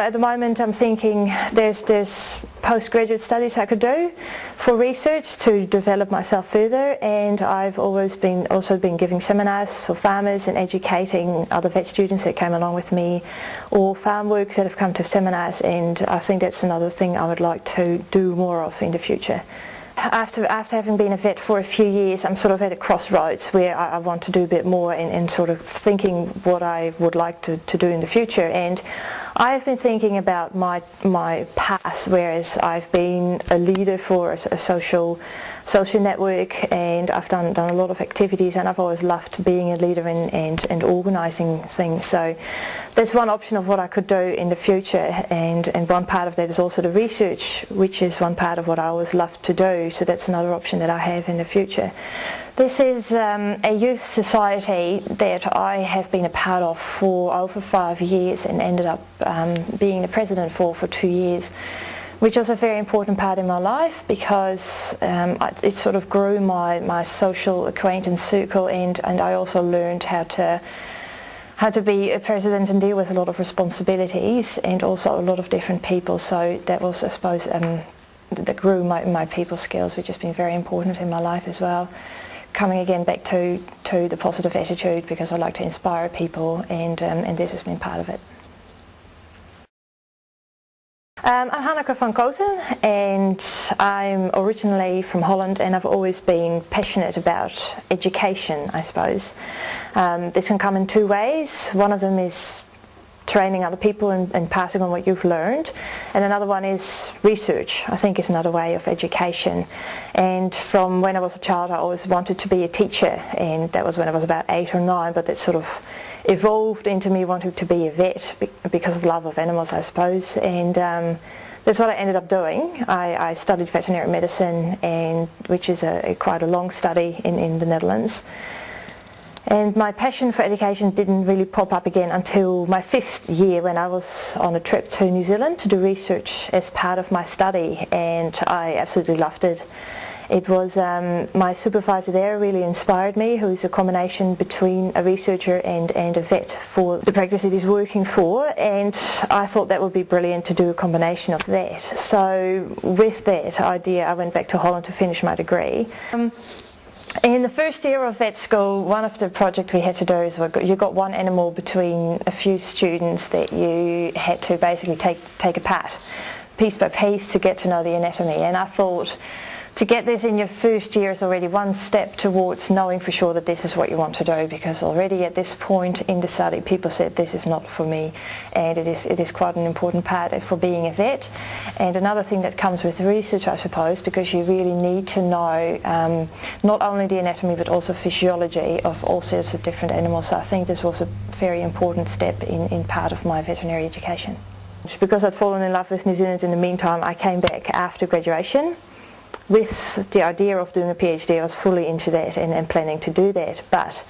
At the moment I'm thinking there's postgraduate studies I could do for research to develop myself further, and I've always also been giving seminars for farmers and educating other vet students that came along with me, or farm workers that have come to seminars, and I think that's another thing I would like to do more of in the future. After having been a vet for a few years, I'm sort of at a crossroads where I want to do a bit more in sort of thinking what I would like to do in the future. And I've been thinking about my past, whereas I've been a leader for a social network, and I've done a lot of activities, and I've always loved being a leader and organising things. So that's one option of what I could do in the future, and one part of that is also the research, which is one part of what I always loved to do. So that's another option that I have in the future. This is a youth society that I have been a part of for over 5 years and ended up being the president for 2 years, which was a very important part in my life because it sort of grew my social acquaintance circle, and I also learned how to be a president and deal with a lot of responsibilities and also a lot of different people. So that was, I suppose, that grew my people skills, which has been very important in my life as well. Coming again back to the positive attitude, because I like to inspire people, and this has been part of it. I'm Hanneke van Koten, and I'm originally from Holland, and I've always been passionate about education, I suppose. This can come in two ways. One of them is training other people and passing on what you've learned, and another one is research, I think, is another way of education. And from when I was a child I always wanted to be a teacher, and that was when I was about 8 or 9, but that sort of evolved into me wanting to be a vet because of love of animals, I suppose, and that's what I ended up doing. I studied veterinary medicine, which is quite a long study in the Netherlands. And my passion for education didn't really pop up again until my 5th year, when I was on a trip to New Zealand to do research as part of my study, and I absolutely loved it. It was my supervisor there really inspired me, who's a combination between a researcher and a vet for the practice that he's working for, and I thought that would be brilliant to do a combination of that. So with that idea I went back to Holland to finish my degree. In the first year of vet school, one of the projects we had to do is you got one animal between a few students that you had to basically take apart piece by piece to get to know the anatomy, and I thought to get this in your first year is already one step towards knowing for sure that this is what you want to do, because already at this point in the study people said this is not for me, and it is quite an important part for being a vet. And another thing that comes with research, I suppose, because you really need to know not only the anatomy but also physiology of all sorts of different animals. So I think this was a very important step in part of my veterinary education. Because I'd fallen in love with New Zealand in the meantime, I came back after graduation with the idea of doing a PhD. I was fully into that and planning to do that, but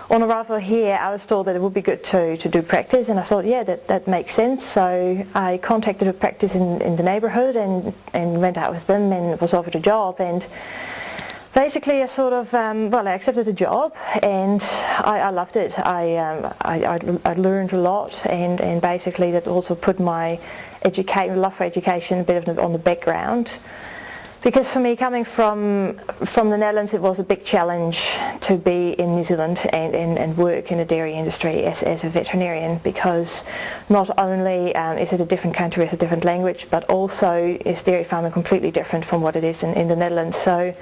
on arrival here I was told that it would be good to do practice, and I thought, yeah, that makes sense. So I contacted a practice in the neighbourhood and went out with them and was offered a job, and basically I sort of, well, I accepted the job and I loved it. I learned a lot, and basically that also put my love for education a bit on the background. Because for me, coming from the Netherlands, it was a big challenge to be in New Zealand and work in the dairy industry as a veterinarian, because not only is it a different country with a different language, but also is dairy farming completely different from what it is in the Netherlands. So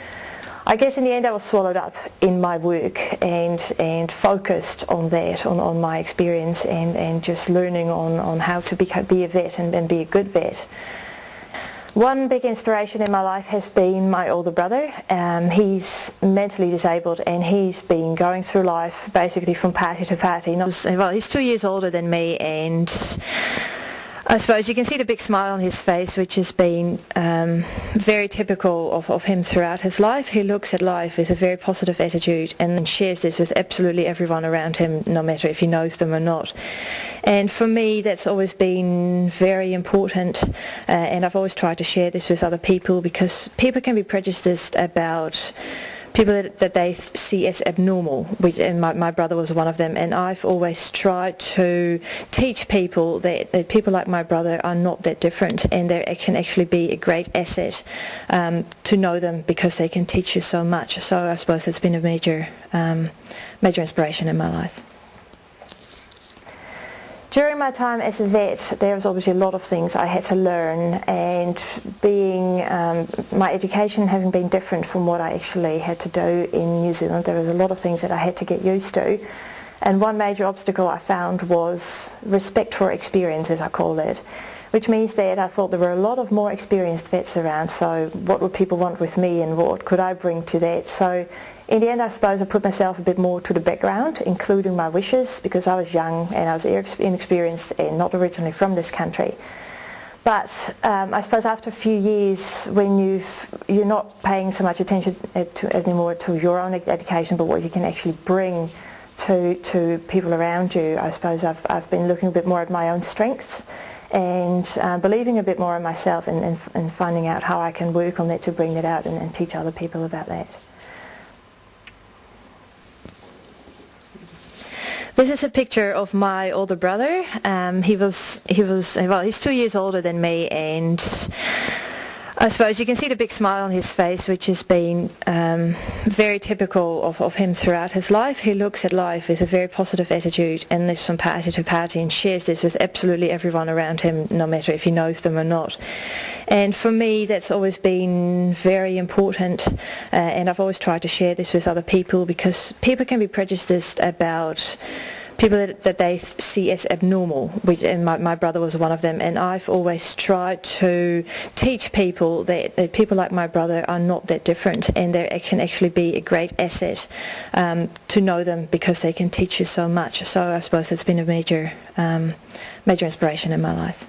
I guess in the end I was swallowed up in my work and focused on that, on my experience and just learning on how to be a vet and be a good vet. One big inspiration in my life has been my older brother. He's mentally disabled, and he's been going through life basically from party to party. Well, he's 2 years older than me, and I suppose you can see the big smile on his face, which has been very typical of him throughout his life. He looks at life with a very positive attitude and shares this with absolutely everyone around him, no matter if he knows them or not. And for me that's always been very important, and I've always tried to share this with other people, because people can be prejudiced about people that they see as abnormal, and my brother was one of them, and I've always tried to teach people that people like my brother are not that different, and they can actually be a great asset to know them, because they can teach you so much. So I suppose it's been a major inspiration in my life. During my time as a vet, there was obviously a lot of things I had to learn, and being my education having been different from what I actually had to do in New Zealand, there was a lot of things that I had to get used to. And one major obstacle I found was respect for experience, as I call it, which means that I thought there were a lot of more experienced vets around, so what would people want with me and what could I bring to that? So in the end, I suppose I put myself a bit more to the background, including my wishes, because I was young and I was inexperienced and not originally from this country. But I suppose after a few years, when you're not paying so much attention anymore to your own education, but what you can actually bring to people around you, I suppose I've been looking a bit more at my own strengths and believing a bit more in myself, and finding out how I can work on that to bring that out and teach other people about that. This is a picture of my older brother. He's 2 years older than me, and I suppose you can see the big smile on his face, which has been very typical of him throughout his life. He looks at life with a very positive attitude and lives from party to party and shares this with absolutely everyone around him, no matter if he knows them or not. And for me, that's always been very important, and I've always tried to share this with other people, because people can be prejudiced about people that they see as abnormal, and my brother was one of them, and I've always tried to teach people that people like my brother are not that different, and they can actually be a great asset to know them, because they can teach you so much. So I suppose it's been a major inspiration in my life.